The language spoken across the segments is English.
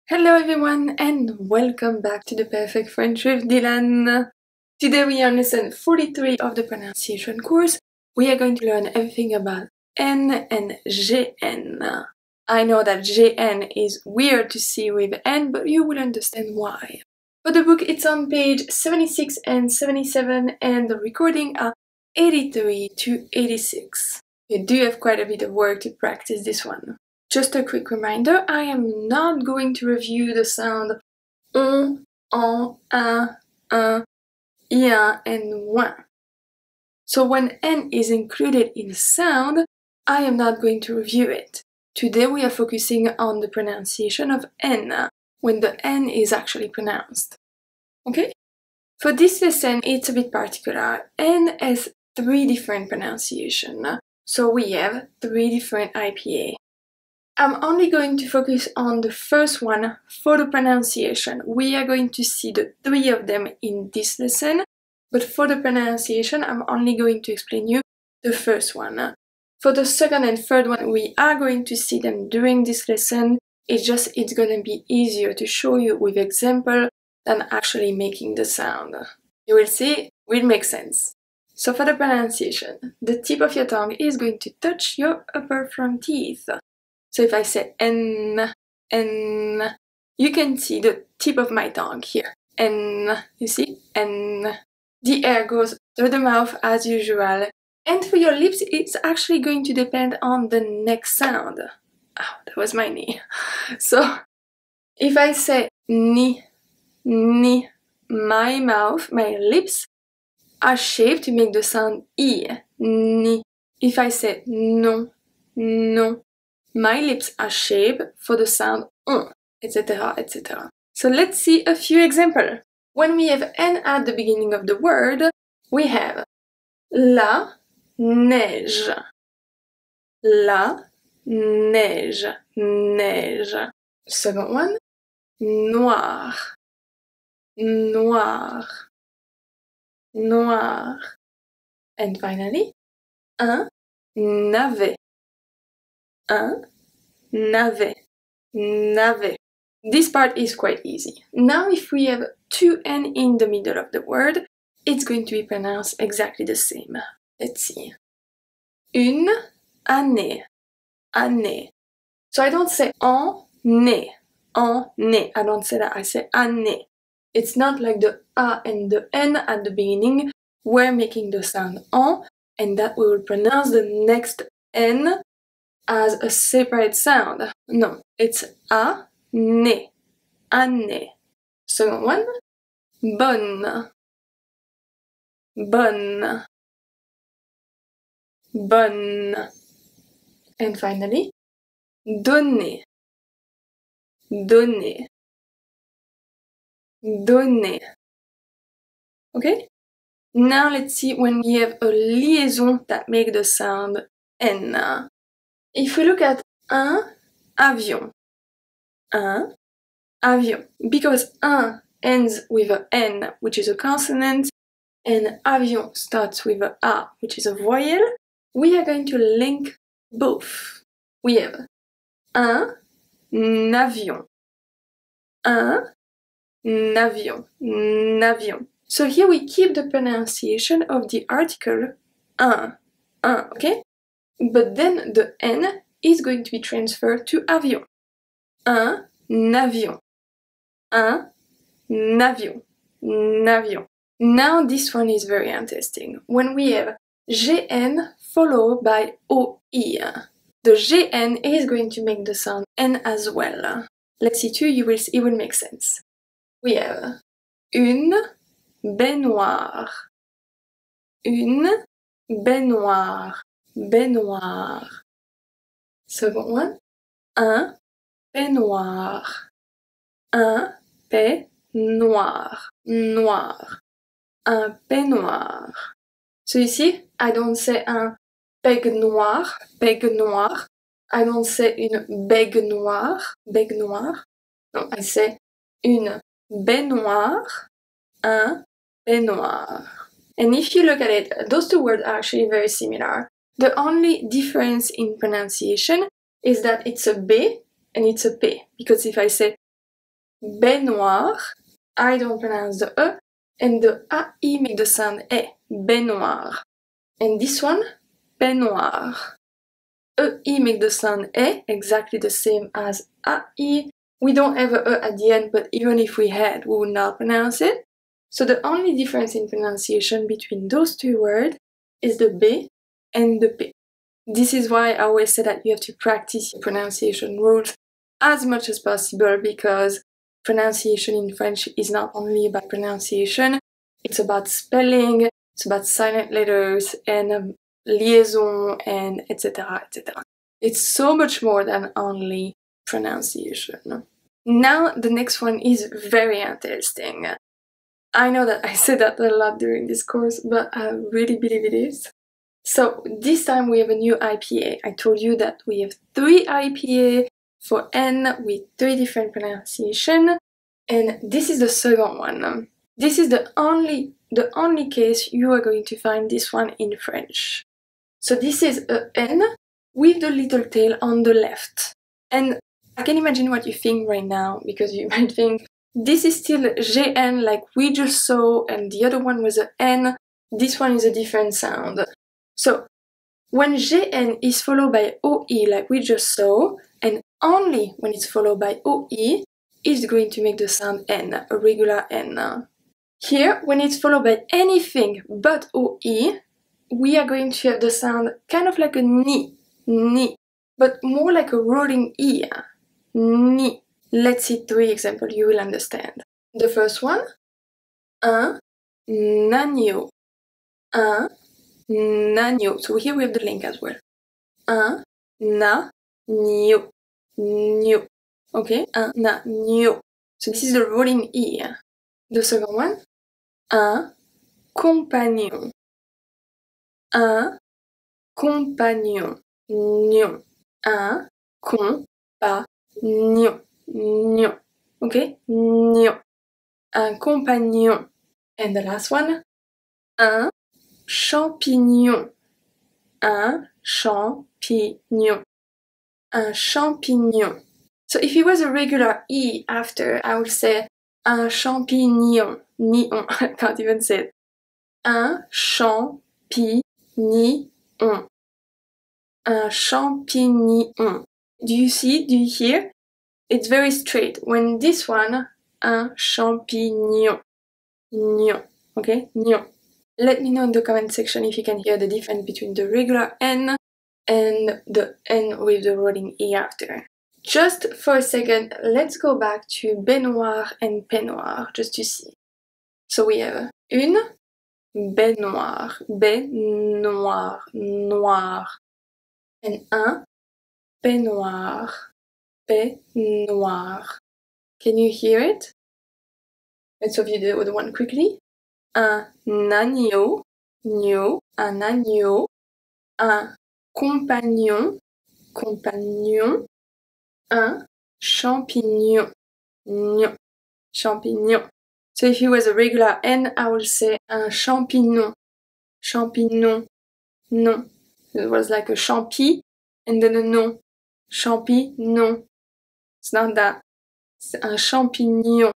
Hello everyone and welcome back to the Perfect French with Dylan. Today we are on lesson 43 of the pronunciation course. We are going to learn everything about N and GN. I know that GN is weird to see with N, but you will understand why. For the book, it's on page 76 and 77 and the recording are 83 to 86. You do have quite a bit of work to practice this one. Just a quick reminder, I am not going to review the sound on, un, ia, and ouin. So when N is included in a sound, I am not going to review it. Today we are focusing on the pronunciation of N, when the N is actually pronounced. Okay? For this lesson, it's a bit particular. N has 3 different pronunciations. So we have 3 different IPA. I'm only going to focus on the first one for the pronunciation. We are going to see the 3 of them in this lesson, but for the pronunciation, I'm only going to explain you the first one. For the second and third one, we are going to see them during this lesson. It's going to be easier to show you with example than actually making the sound. You will see, it will make sense. So for the pronunciation, the tip of your tongue is going to touch your upper front teeth. So if I say N, you can see the tip of my tongue here. N, you see? N. The air goes through the mouth as usual. And for your lips, it's actually going to depend on the next sound. Oh, that was my knee. So if I say ni, my mouth, my lips are shaped to make the sound I, ni. If I say non, my lips are shaped for the sound on, etc., etc. So let's see a few examples. When we have N at the beginning of the word, we have la neige. La neige, neige. Second one, noir. Noir. Noir. And finally, un navet. Un navet. Navet. This part is quite easy. Now if we have 2 N in the middle of the word, it's going to be pronounced exactly the same. Let's see. Une année. Année. So I don't say année. Année. I don't say that. I say année. It's not like the A and the N at the beginning. We're making the sound en, and that we will pronounce the next N as a separate sound. No, it's année. Année. Second one, bonne. Bonne. Bonne. And finally, donner. Donner. Donner. Okay? Now let's see when we have a liaison that make the sound N. If we look at un avion. Un avion. Because un ends with a N, which is a consonant, and avion starts with a A, which is a voyelle, we are going to link both. We have un avion. Un avion. Avion. So here we keep the pronunciation of the article un, okay? But then the N is going to be transferred to avion. Un avion. Un avion. Avion. Now this one is very interesting. When we have GN followed by OI, the GN is going to make the sound N as well. Let's see too, it will make sense. We have une baignoire. Une baignoire. Baignoire. Second one, un peignoir. Un peignoir. Noir. Un peignoir. So you see, I don't say un peignoir. Peignoir. I don't say une baignoire. Baignoire. No, I say une baignoire. Un peignoir. And if you look at it, those 2 words are actually very similar. The only difference in pronunciation is that it's a B and it's a P. Because if I say baignoire. I don't pronounce the E, and the AI make the sound E, baignoire. And this one, peignoir. EI make the sound E, exactly the same as AI. We don't have a E at the end, but even if we had, we would not pronounce it. So the only difference in pronunciation between those two words is the B and the P. This is why I always say that you have to practice your pronunciation rules as much as possible, because pronunciation in French is not only about pronunciation, it's about spelling, it's about silent letters and liaison and etc. etc. It's so much more than only pronunciation. Now the next one is very interesting. I know that I said that a lot during this course, but I really believe it is. So this time we have a new IPA. I told you that we have 3 IPA for N with 3 different pronunciation, and this is the second one. This is the only case you are going to find this one in French. So this is a N with the little tail on the left. And I can imagine what you think right now, because you might think, this is still GN like we just saw, and the other one was a N. This one is a different sound. So when GN is followed by OE like we just saw, and only when it's followed by OE, it's going to make the sound N, a regular N. Here, when it's followed by anything but OE, we are going to have the sound kind of like a ni, but more like a rolling E, ni. Let's see 3 examples you will understand. The first one, un agneau, un agneau. So here we have the link as well. Un agneau, new. Okay, un agneau. So this is the rolling E. The second one, un compagnon, un compagnon, nion, un compagnon, nion. Okay, nion, un compagnon. And the last one, un champignon, un champignon, un champignon. So if it was a regular E after, I would say un champignon, nion. I can't even say it. Un champignon, un champignon. Do you see? Do you hear? It's very straight. When this one, un champignon, nion. Okay, nion. Let me know in the comment section if you can hear the difference between the regular N and the N with the rolling E after. Just for a second, let's go back to baignoire and peignoir, just to see. So we have une baignoire, baignoire, noir, and un peignoir, peignoir. Can you hear it? Let's review the other one quickly. Un agneau, agneau, un agneau, un compagnon, compagnon, un champignon, gnon, champignon. So if it was a regular N, I would say un champignon, champignon, non. It was like a champi, and then a non, champignon. It's not that. It's un champignon,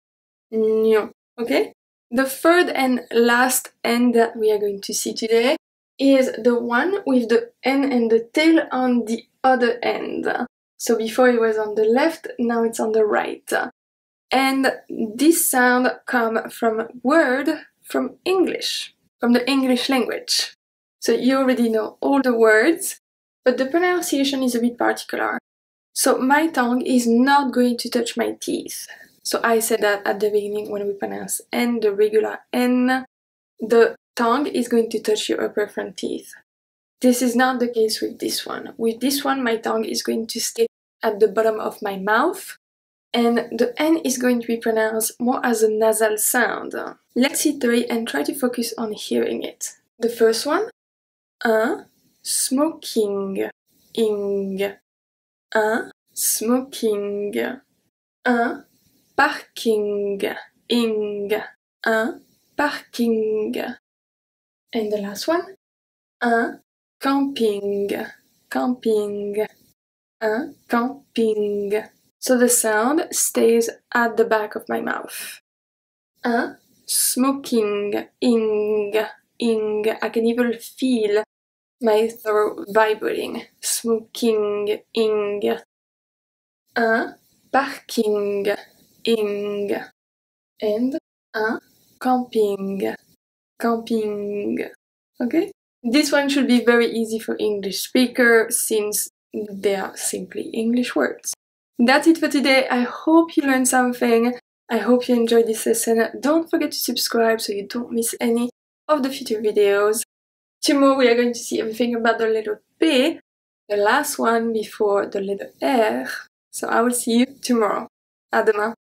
gnon. Okay? The third and last N that we are going to see today is the one with the N and the tail on the other end. So before it was on the left, now it's on the right. And this sound comes from a word from English, from the English language. So you already know all the words, but the pronunciation is a bit particular. So my tongue is not going to touch my teeth. So I said that at the beginning when we pronounce N, the regular N, the tongue is going to touch your upper front teeth. This is not the case with this one. With this one, my tongue is going to stay at the bottom of my mouth, and the N is going to be pronounced more as a nasal sound. Let's see 3 and try to focus on hearing it. The first one, un smoking, ing, un smoking, un parking, ing, un parking. And the last one, un camping, camping, un camping. so the sound stays at the back of my mouth. Smoking, ing. I can even feel my throat vibrating. Smoking, ing. Parking, ing. And camping, camping. Okay? This one should be very easy for English speaker since they are simply English words. That's it for today. I hope you learned something. I hope you enjoyed this lesson. Don't forget to subscribe so you don't miss any of the future videos. Tomorrow we are going to see everything about the letter P, the last one before the letter R. So I will see you tomorrow. À demain.